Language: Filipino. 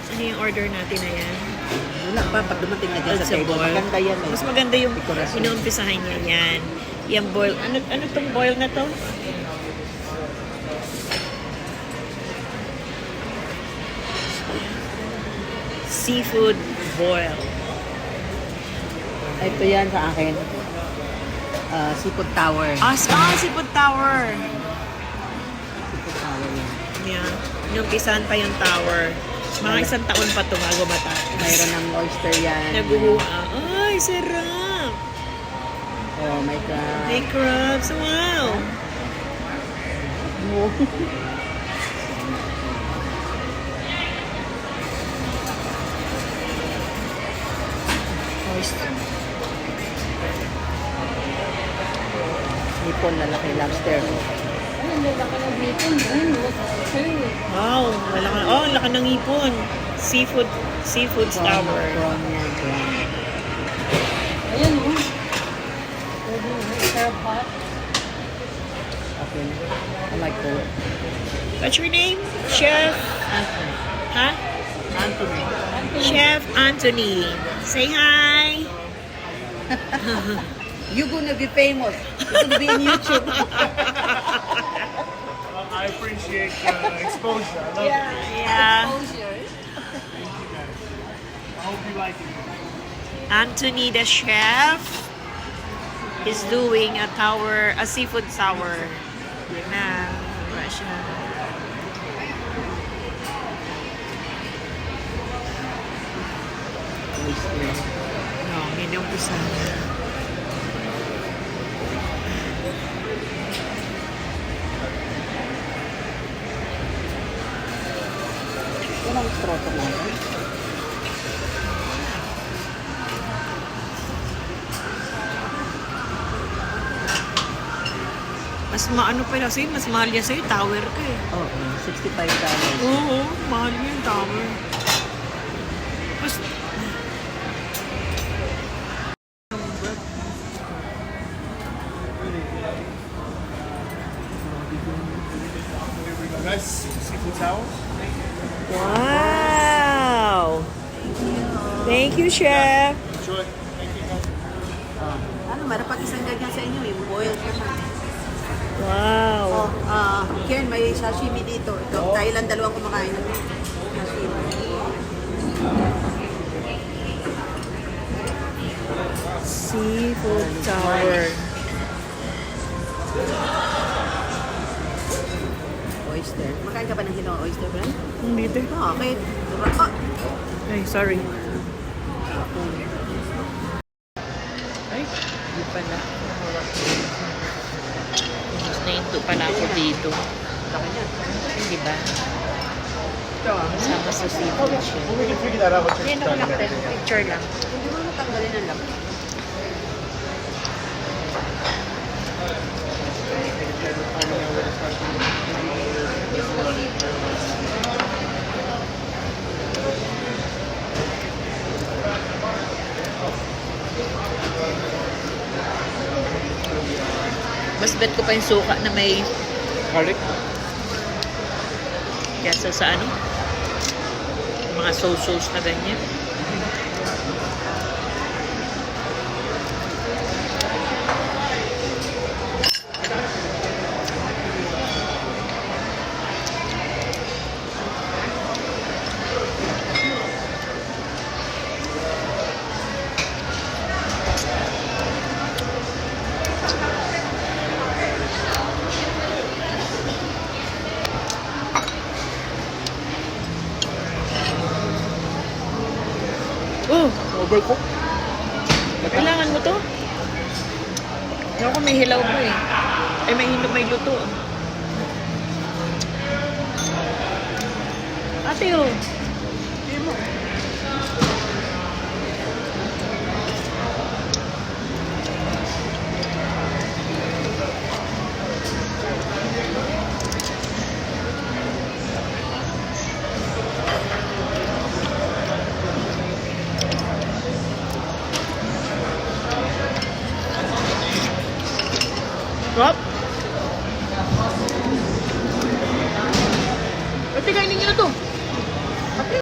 Ano yung order natin na yan? Wala pa, pag dumating na dyan sa table, Vegetable. maganda yan eh. Mas maganda yung Dekorasyon. inuumpisahan niya yan. Yung boil. Ano tong boil na to? Seafood boil. Ito yan sa akin. Seafood Tower. Seafood tower. Seafood Tower yan. Yeah. Inumpisahan pa yung tower. Mga isang taon pa ito bago matapos. Mayroon ng oyster yan. Naguhuha. Ay, sarap! Oh my God. May crabs. Wow! Oyster. Hipon na laki lobster. Wow! Wala ka. Oh, laki ng ipon. Seafood tower. Prawn yan. Prawn. Ayan o. Serve hot. Okay na. I like both. What's your name? Chef? Anthony. Huh? Anthony. Chef Anthony. Say hi! You're gonna be famous. You're gonna be in YouTube. I appreciate exposure. I love it. Yeah. I hope you like it. Anthony the chef is doing a seafood tower. Na, wala siya. Oyster. No, hindi umpisa. Yan ang stroke natin. Mas maano pala sa'yo, mas mahal yan sa'yo, tower ka eh. Oo, $65. Oo, mahal yung tower. Mas, Nice seafood towel. wow! Thank you, chef. Enjoy. Thank you guys. Ano, marapag isang ganyan sa inyo, yung boiled version. Wow. Ken, may sashimi dito. Ito, Thailand, dalawang kumakain ng sashimi. Seafood tower. Oyster. Makain ka ba ng hino oyster, friend? Hindi din. Okay. Ay, sorry. Ay, hindi pala. Mas nahinto pala ako dito. Laki niya. Hindi ba? Kasama sa seafood siya. Well, we can figure that out. We'll take Yan some ako time. lang, picture lang. Hindi mo natanggalin ang laki. Mas bet ko pa yung suka na may Garlic? kesa sa ano? Mga sauce na ganyan. Oh, Overcooked? kailangan mo to? Ako may hilaw pa eh. Ay, may luto. Ate, oh.